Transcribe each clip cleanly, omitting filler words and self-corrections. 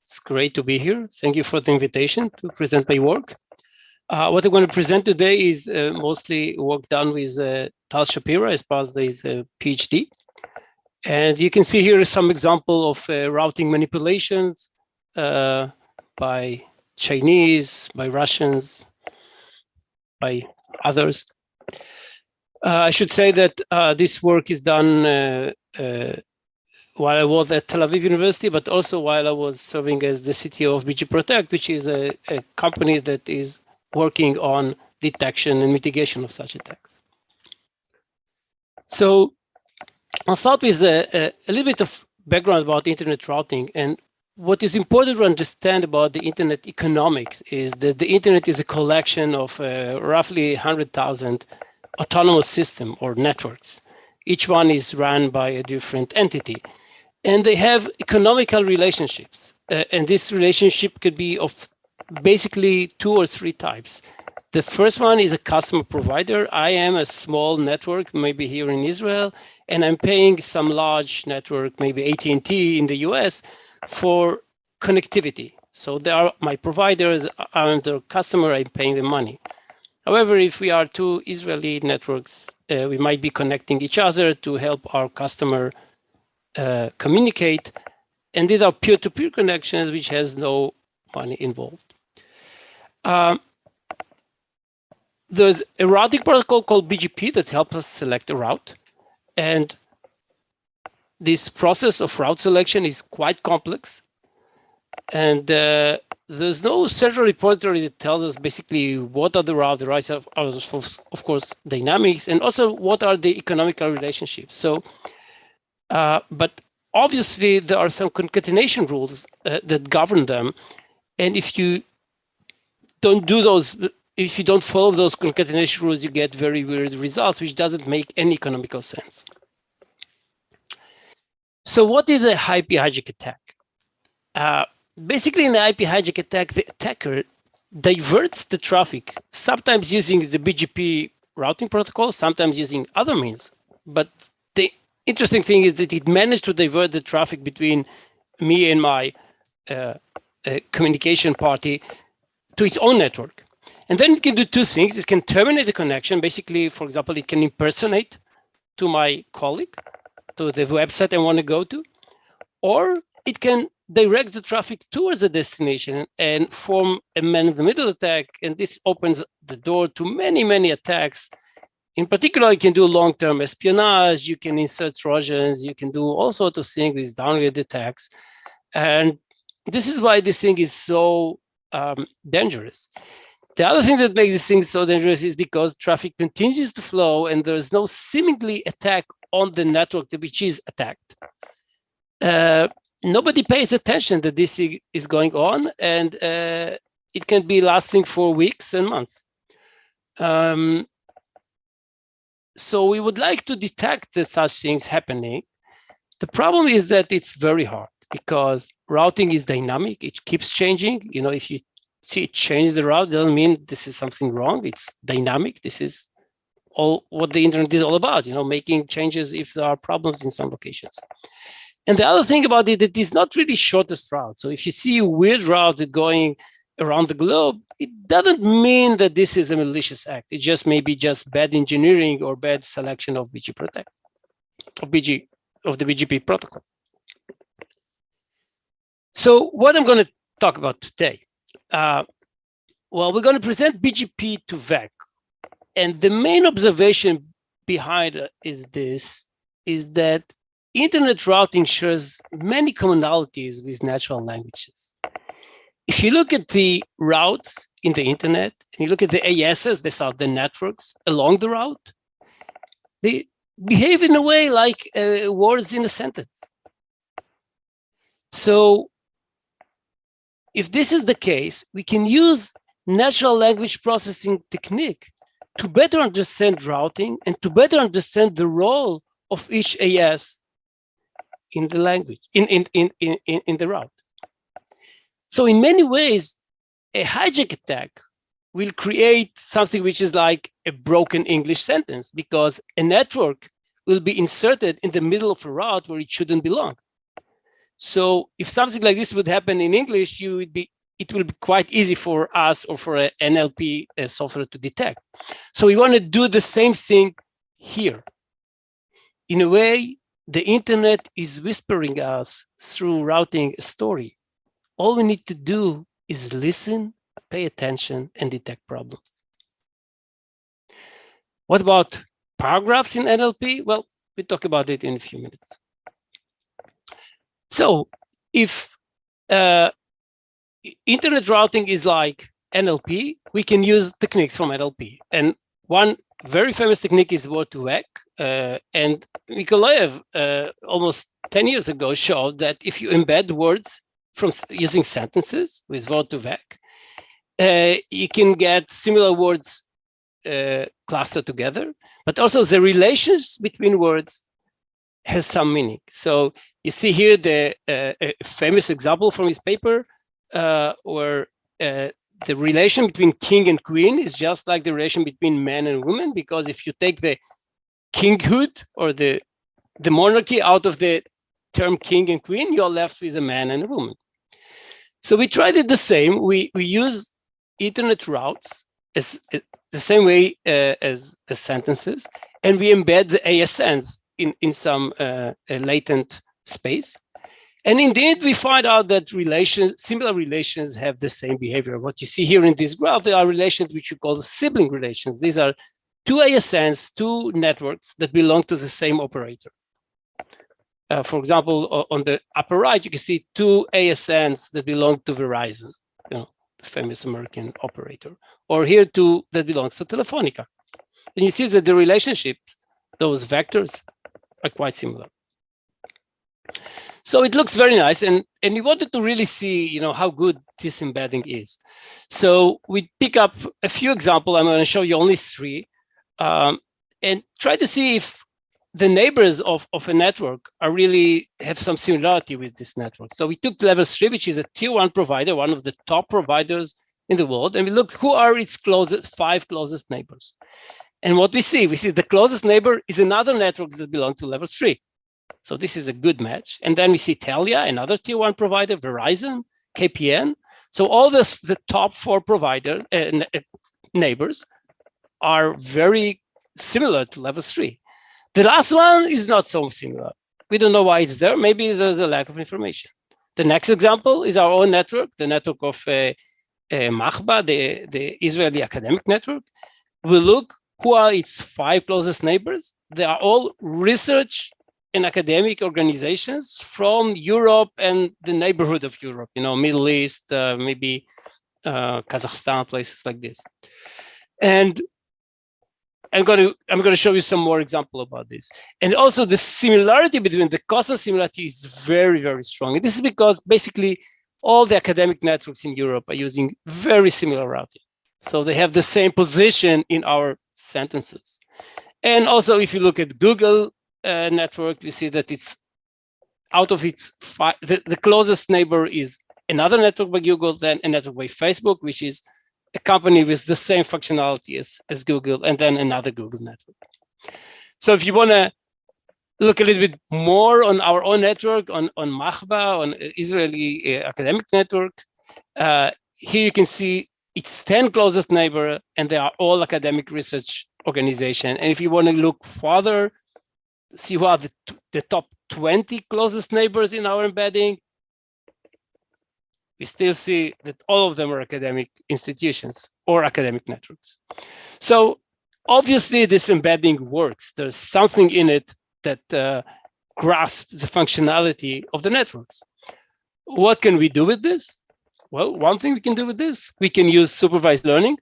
It's great to be here. Thank you for the invitation to present my work. What I'm going to present today is mostly work done with Tal Shapira as part of his PhD. And you can see here some example of routing manipulations by Chinese, by Russians, by others. I should say that this work is done while I was at Tel Aviv University, but also while I was serving as the CTO of BG Protect, which is a company that is working on detection and mitigation of such attacks. So I'll start with a little bit of background about internet routing. And what is important to understand about the internet economics is that the internet is a collection of roughly 100,000 autonomous systems or networks. Each one is run by a different entity. And they have economical relationships. And this relationship could be of basically 2 or 3 types. The first one is a customer provider. I am a small network, maybe here in Israel, and I'm paying some large network, maybe AT&T in the US, for connectivity. So they are my providers, I'm the customer, I'm paying them money. However, if we are 2 Israeli networks, we might be connecting each other to help our customer communicate. And these are peer-to-peer connections, which has no money involved. There's a routing protocol called BGP that helps us select a route. And this process of route selection is quite complex. And there's no central repository that tells us basically what are the routes. The routes are, of course, dynamics, and also what are the economical relationships. So, but obviously there are some concatenation rules that govern them. And if you don't do those, if you don't follow those concatenation rules, you get very weird results, which doesn't make any economical sense. So what is a IP hijack attack? Basically, in an IP hijack attack, the attacker diverts the traffic, sometimes using the BGP routing protocol, sometimes using other means. But the interesting thing is that it managed to divert the traffic between me and my communication party to its own network. And then it can do 2 things. It can terminate the connection. Basically, for example, it can impersonate to my colleague, to the website I want to go to, or it can direct the traffic towards the destination and form a man-in-the-middle attack. And this opens the door to many, many attacks. In particular, you can do long-term espionage, you can insert Trojans, you can do all sorts of things with downgrade attacks. And this is why this thing is so dangerous. The other thing that makes this thing so dangerous is because traffic continues to flow and there is no seemingly attack on the network which is attacked. Nobody pays attention that this is going on, and it can be lasting for weeks and months. So we would like to detect such things happening. The problem is that it's very hard because routing is dynamic. It keeps changing. You know, if you see it change the route, doesn't mean this is something wrong. It's dynamic. This is all what the internet is all about, you know, making changes if there are problems in some locations. And the other thing about it, it is not really shortest route. So if you see weird routes that going around the globe, it doesn't mean that this is a malicious act. It just may be just bad engineering or bad selection of BG Protect, of the BGP protocol. So what I'm going to talk about today, well, we're going to present BGP to VEC. And the main observation behind is that internet routing shares many commonalities with natural languages. If you look at the routes in the internet, and you look at the ASs, these are the networks along the route, they behave in a way like words in a sentence. So if this is the case, we can use natural language processing technique to better understand routing and to better understand the role of each AS in the language, in the route. So in many ways, a hijack attack will create something which is like a broken English sentence, because a network will be inserted in the middle of a route where it shouldn't belong. So if something like this would happen in English, it will be quite easy for us or for an NLP software to detect. So we want to do the same thing here. In a way, the internet is whispering us through routing a story. All we need to do is listen, pay attention, and detect problems. What about paragraphs in NLP? Well, we'll talk about it in a few minutes. So if internet routing is like NLP, we can use techniques from NLP. And one very famous technique is word-to-vec. And Nikolaev, almost 10 years ago, showed that if you embed words from using sentences with word-to-vec, you can get similar words clustered together, but also the relations between words has some meaning. So you see here the famous example from his paper where the relation between king and queen is just like the relation between man and woman, because if you take the kinghood or the monarchy out of the term king and queen, you're left with a man and a woman. So we tried it the same. We use internet routes as the same way as sentences, and we embed the ASNs in some latent space. And indeed, we find out that similar relations have the same behavior. What you see here in this graph, there are relations which we call sibling relations. These are two ASNs, two networks that belong to the same operator. For example, on the upper right, you can see two ASNs that belong to Verizon, the famous American operator, or here two that belongs to Telefonica. And you see that the relationships, those vectors, are quite similar. So it looks very nice, and we wanted to really see, how good this embedding is. So we pick up a few examples. I'm going to show you only three, and try to see if the neighbors of a network really have some similarity with this network. So we took level 3, which is a tier 1 provider, one of the top providers in the world, and we looked who are its 5 closest neighbors. And what we see the closest neighbor is another network that belongs to level 3. So this is a good match. And then we see Telia, another tier 1 provider, Verizon, KPN. So all the top 4 provider neighbors are very similar to level 3. The last one is not so similar. We don't know why it's there. Maybe there's a lack of information. The next example is our own network, the network of Mahba, the Israeli academic network. We look who are its 5 closest neighbors. They are all research and academic organizations from Europe and the neighborhood of Europe, Middle East, maybe Kazakhstan, places like this. And I'm going to show you some more example about this. And also the similarity between the constant similarity is very, very strong. And this is because basically all the academic networks in Europe are using very similar routing. So they have the same position in our sentences. And also if you look at Google network, we see that it's out of its the closest neighbor is another network by Google, then a network by Facebook, which is a company with the same functionality as Google, and then another Google network. So if you want to look a little bit more on our own network, on Mahba, on Israeli academic network, here you can see its 10 closest neighbor, and they are all academic research organization. And if you want to look further, see who are the top 20 closest neighbors in our embedding, we still see that all of them are academic institutions or academic networks. So obviously this embedding works. There's something in it that grasps the functionality of the networks. What can we do with this? Well, one thing we can do with this, we can use supervised learning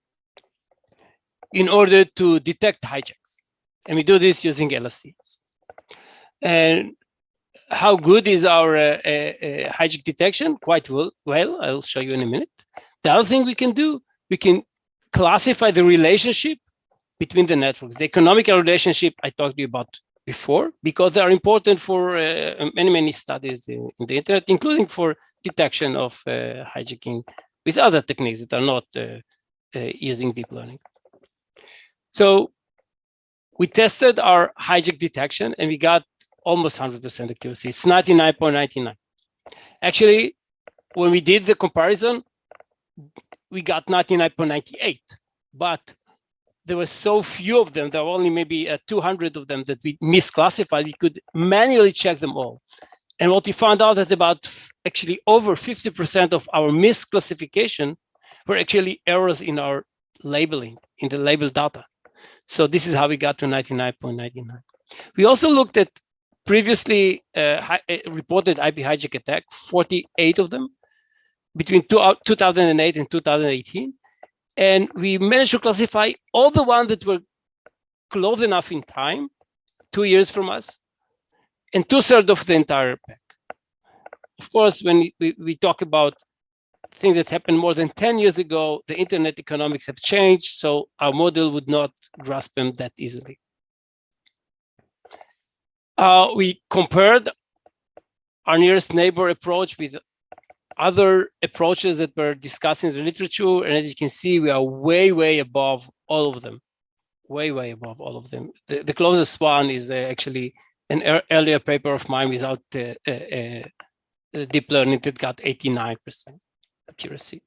in order to detect hijacks. And we do this using LSTMs. And how good is our hijack detection? Quite well. I'll show you in a minute. The other thing we can do, we can classify the relationship between the networks. The economical relationship I talked to you about before, because they are important for many studies in the internet, including for detection of hijacking with other techniques that are not using deep learning. So we tested our hijack detection and we got almost 100% accuracy. It's 99.99. Actually, when we did the comparison, we got 99.98, but there were so few of them, there were only maybe 200 of them that we misclassified. We could manually check them all. And what we found out that about actually over 50% of our misclassification were actually errors in our labeling, in the label data. So this is how we got to 99.99. We also looked at previously reported IP hijack attack, 48 of them, between 2008 and 2018. And we managed to classify all the ones that were close enough in time, 2 years from us, and 2/3 of the entire pack. Of course, when we talk about things that happened more than 10 years ago, the internet economics have changed, so our model would not grasp them that easily. We compared our nearest neighbor approach with other approaches that were discussed in the literature, and as you can see, we are way above all of them, way above all of them. The closest one is actually an earlier paper of mine without deep learning that got 89% accuracy.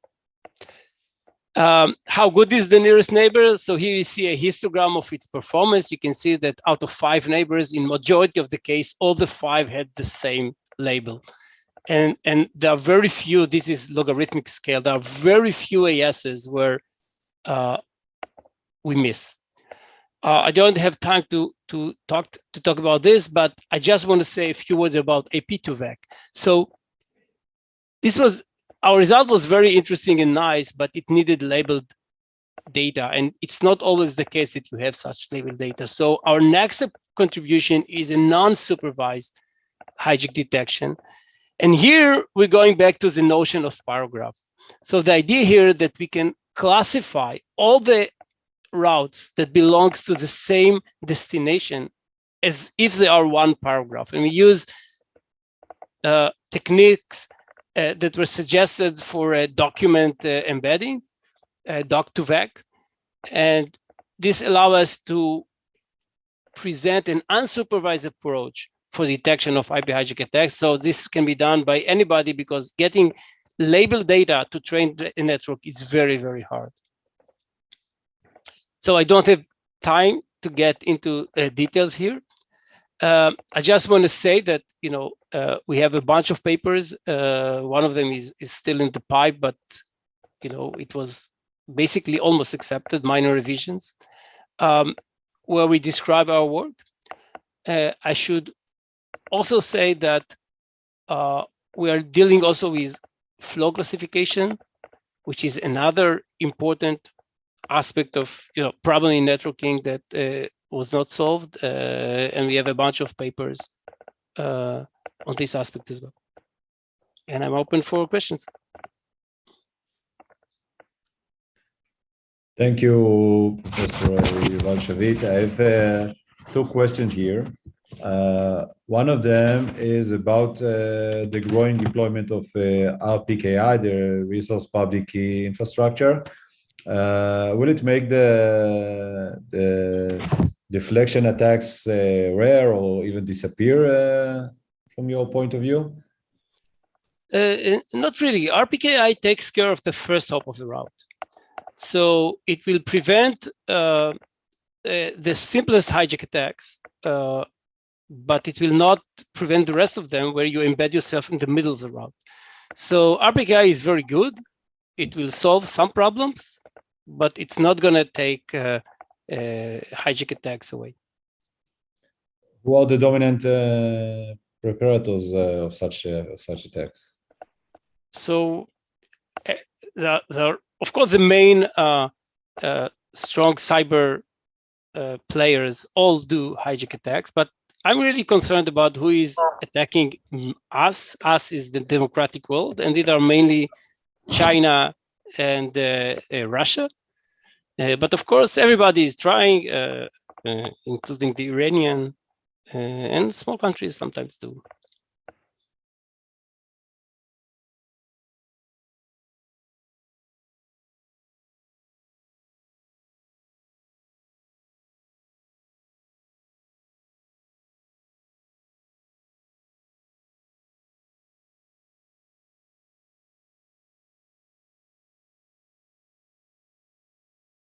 How good is the nearest neighbor? So here you see a histogram of its performance. You can see that out of 5 neighbors, in majority of the case, all the 5 had the same label. And there are very few, this is logarithmic scale, there are very few ASs where we miss. I don't have time to talk about this, but I just want to say a few words about AP2VEC. So this was, our result was very interesting and nice, but it needed labeled data, and it's not always the case that you have such labeled data. So our next contribution is a non-supervised hijack detection. And here we're going back to the notion of paragraph. So the idea here that we can classify all the routes that belongs to the same destination as if they are one paragraph. And we use techniques that were suggested for a document embedding, doc2vec. And this allows us to present an unsupervised approach for detection of IP hijack attacks. So this can be done by anybody because getting labeled data to train a network is very hard. So I don't have time to get into details here. I just want to say that we have a bunch of papers. One of them is still in the pipe, but it was basically almost accepted, minor revisions, where we describe our work. I should also say that we are dealing also with flow classification, which is another important aspect of problem in networking that was not solved, and we have a bunch of papers on this aspect as well. And I'm open for questions. Thank you, Professor Yuval Shavitt. I have 2 questions here. One of them is about the growing deployment of RPKI, the Resource Public Key Infrastructure. Will it make the deflection attacks rare or even disappear from your point of view? Not really. RPKI takes care of the first hop of the route. So it will prevent the simplest hijack attacks, but it will not prevent the rest of them where you embed yourself in the middle of the route. So RPKI is very good. It will solve some problems, but it's not going to take hijack attacks away. Who are the dominant preparators of such attacks? So of course, the main strong cyber players all do hijack attacks, but I'm really concerned about who is attacking us. Us is the democratic world, and these are mainly China and Russia. But of course, everybody is trying, including the Iranian and small countries sometimes too.